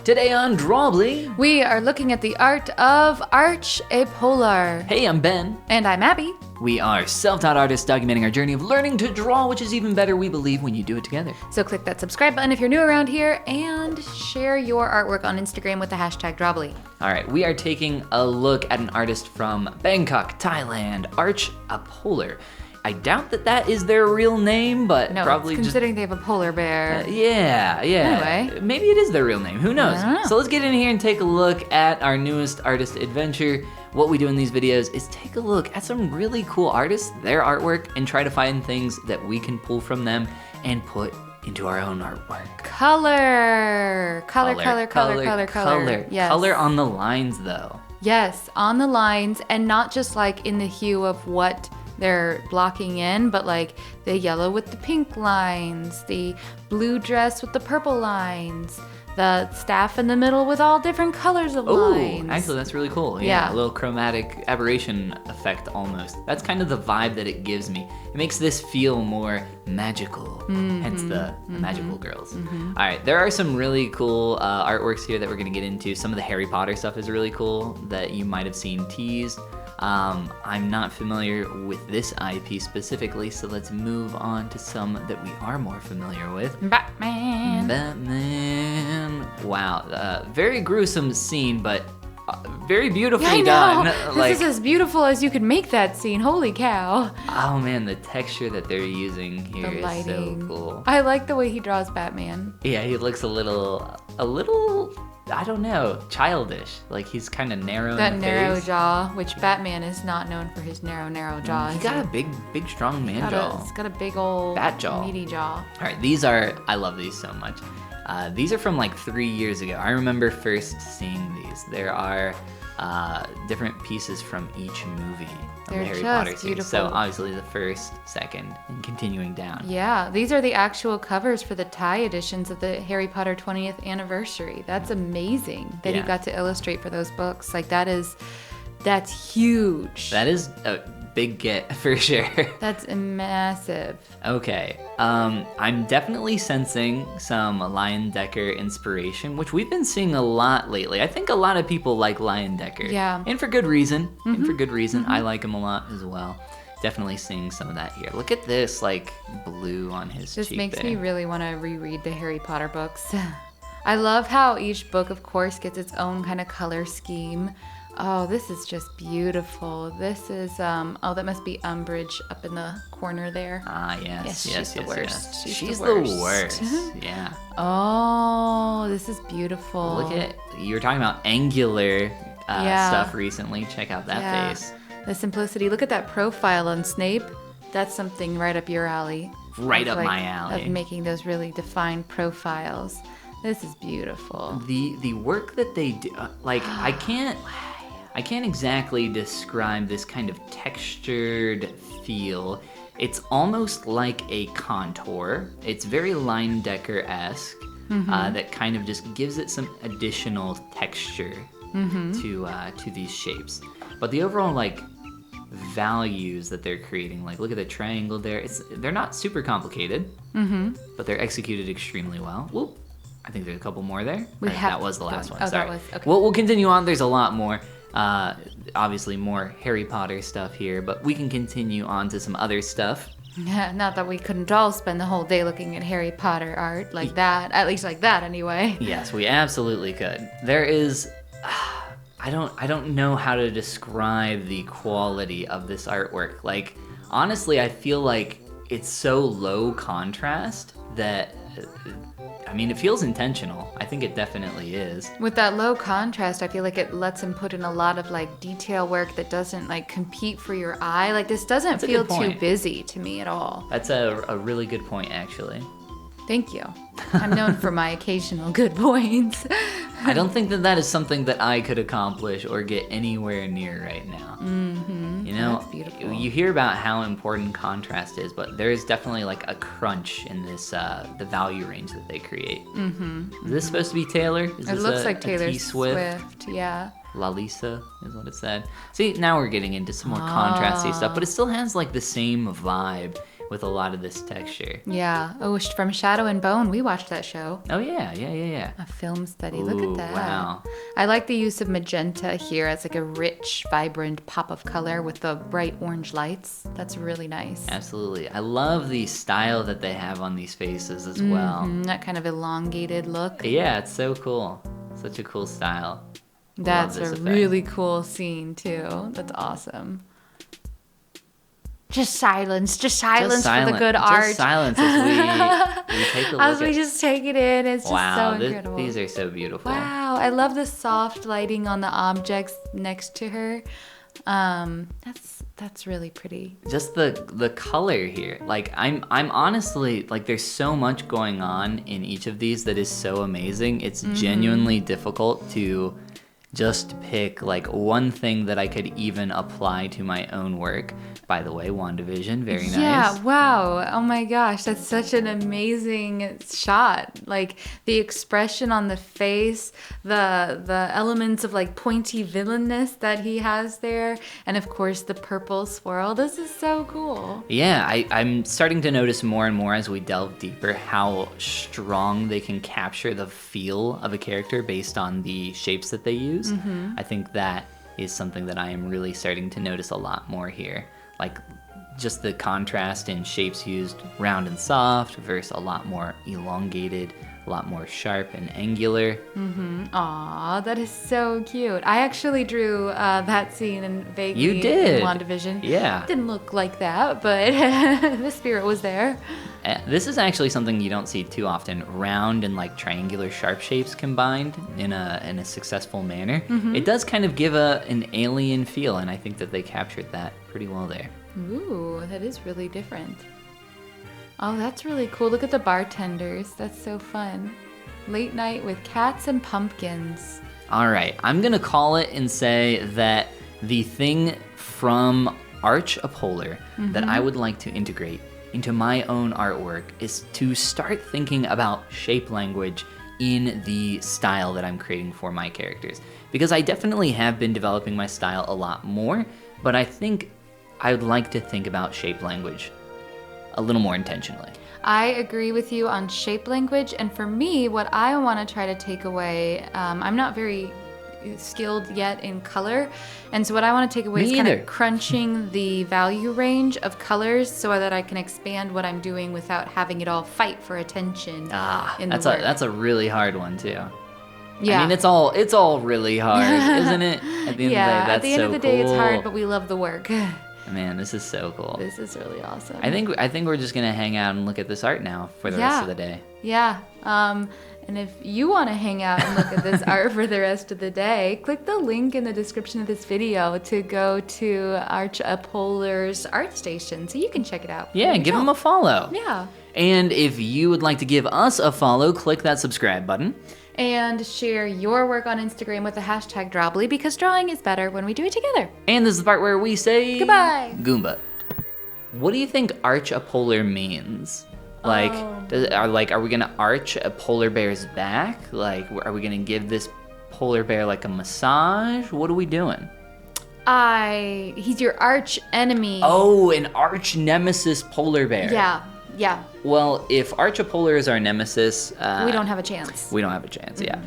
Today on Drawbli, we are looking at the art of ARCH APOLAR. Hey, I'm Ben. And I'm Abby. We are self-taught artists documenting our journey of learning to draw, which is even better, we believe, when you do it together. So click that subscribe button if you're new around here and share your artwork on Instagram with the hashtag Drawbli. All right, we are taking a look at an artist from Bangkok, Thailand, ARCH APOLAR. I doubt that is their real name, but no, probably considering they have a polar bear. Yeah. Anyway. Maybe it is their real name, who knows? I don't know. So let's get in here and take a look at our newest artist adventure. What we do in these videos is take a look at some really cool artists, their artwork, and try to find things that we can pull from them and put into our own artwork. Color. Yes. Color on the lines, though. Yes, on the lines, and not just like in the hue of what they're blocking in, but like the yellow with the pink lines, the blue dress with the purple lines, the staff in the middle with all different colors of lines. Actually, that's really cool. Yeah. A little chromatic aberration effect almost. That's kind of the vibe that it gives me. It makes this feel more magical, hence the magical girls. All right, there are some really cool artworks here that we're gonna get into. Some of the Harry Potter stuff is really cool that you might have seen teased. I'm not familiar with this IP specifically, so let's move on to some that we are more familiar with. Batman. Wow, very gruesome scene, but very beautifully I know. done. This is as beautiful as you could make that scene. Holy cow. Oh man, the texture that they're using here The is lighting. so cool. I like the way he draws Batman. Yeah, he looks a little, I don't know, childish. Like he's kind of narrow That in the narrow face. jaw, which Batman is not known for his narrow jaw. He got a big, strong man jaw. It's got a big old Bat jaw. meaty jaw. All right, I love these so much. These are from like 3 years ago. I remember first seeing these. There are different pieces from each movie of They're the Harry just Potter series. beautiful. So obviously the first, second, and continuing down. Yeah, these are the actual covers for the Thai editions of the Harry Potter 20th anniversary. That's amazing that he Yeah. got to illustrate for those books. Like that's huge. That is a big get for sure. That's massive. Okay, I'm definitely sensing some Lion Decker inspiration, which we've been seeing a lot lately. I think a lot of people like Lion Decker. Yeah. And for good reason. I like him a lot as well. Definitely seeing some of that here. Look at this, like, blue on his This cheek makes there. me really want to reread the Harry Potter books. I love how each book, of course, gets its own kind of color scheme. Oh, this is just beautiful. This is, that must be Umbridge up in the corner there. Ah, yes. She's the worst. She's the the worst. Yeah. Oh, this is beautiful. Look at, you were talking about angular Yeah. stuff recently. Check out that Yeah. face. The simplicity. Look at that profile on Snape. That's something right up your alley. Right Of, up my alley. Of making those really defined profiles. This is beautiful. The work that they do, I can't exactly describe this kind of textured feel. It's almost like a contour. It's very Line Decker-esque. That kind of just gives it some additional texture to these shapes. But the overall values that they're creating, like look at the triangle there. They're not super complicated, but they're executed extremely well. Whoop. I think there's a couple more there. That was the last one. Oh, Sorry. that was, okay. We'll continue on. There's a lot more. Obviously more Harry Potter stuff here, but we can continue on to some other stuff. Not that we couldn't all spend the whole day looking at Harry Potter art like that. At least like that, anyway. Yes, we absolutely could. There is, I don't know how to describe the quality of this artwork. Like, honestly, I feel like it's so low contrast that, it feels intentional. I think it definitely is. With that low contrast, I feel like it lets him put in a lot of detail work that doesn't compete for your eye. Like this doesn't That's a feel good point. too busy to me at all. That's a really good point, actually. Thank you. I'm known for my occasional good points. I don't think that is something that I could accomplish or get anywhere near right now. That's beautiful. You hear about how important contrast is, but there is definitely a crunch in this the value range that they create. Is this supposed to be Taylor? Is It this looks like a Taylor T Swift. Yeah. Lalisa is what it said. See, now we're getting into some more contrasty stuff, but it still has the same vibe with a lot of this texture. Yeah. Oh, from Shadow and Bone, we watched that show. Oh yeah. A film study. Look Ooh, at that. wow. I like the use of magenta here as like a rich, vibrant pop of color with the bright orange lights. That's really nice. Absolutely. I love the style that they have on these faces as well. That kind of elongated look. Yeah, it's so cool. Such a cool style. That's Love a this effect. really cool scene too. That's awesome. Just silence for the good art. Just silence as we take a look As we at. just take it in, it's just Wow, so incredible. these are so beautiful. Wow, I love the soft lighting on the objects next to her. That's really pretty. Just the color here. Like I'm honestly like there's so much going on in each of these that is so amazing. It's genuinely difficult to just pick like one thing that I could even apply to my own work. By the way, WandaVision, very nice. Yeah, wow. Oh my gosh, that's such an amazing shot. Like the expression on the face, the elements of like pointy villainous that he has there, and of course the purple swirl. This is so cool. Yeah, I'm starting to notice more and more as we delve deeper how strong they can capture the feel of a character based on the shapes that they use. I think that is something that I am really starting to notice a lot more here. Like just the contrast in shapes used round and soft versus a lot more elongated, a lot more sharp and angular. Aw, that is so cute. I actually drew that scene in vaguely You did? in WandaVision. Yeah. Didn't look like that, but the spirit was there. This is actually something you don't see too often. Round and like triangular sharp shapes combined in a successful manner. It does kind of give an alien feel, and I think that they captured that pretty well there. Ooh, that is really different. Oh, that's really cool. Look at the bartenders. That's so fun. Late night with cats and pumpkins. All right, I'm gonna call it and say that the thing from ARCH APOLAR that I would like to integrate into my own artwork is to start thinking about shape language in the style that I'm creating for my characters. Because I definitely have been developing my style a lot more, but I think I would like to think about shape language a little more intentionally. I agree with you on shape language, and for me, what I want to try to take away, I'm not very skilled yet in color, and so what I want to take away Me is kind either. of crunching the value range of colors so that I can expand what I'm doing without having it all fight for attention in the work. That's a really hard one too. Yeah. I mean, it's all really hard, isn't it? At the end of the day, that's at the end so of the day, it's cool. hard, but we love the work. Man, this is so cool. This is really awesome. I think we're just gonna hang out and look at this art now for the rest of the day. Yeah. And if you want to hang out and look at this art for the rest of the day, click the link in the description of this video to go to ARCH APOLAR's art station so you can check it out. Yeah, give them a follow. Yeah. And if you would like to give us a follow, click that subscribe button. And share your work on Instagram with the hashtag Drawbli because drawing is better when we do it together. And this is the part where we say Goodbye. Goomba. What do you think ARCH APOLAR means? Like, are we gonna arch a polar bear's back? Like, are we gonna give this polar bear like a massage? What are we doing? He's your arch enemy. Oh, an arch nemesis polar bear. Yeah. Well, if ARCH APOLAR is our nemesis, We don't have a chance. we don't have a chance. Yeah.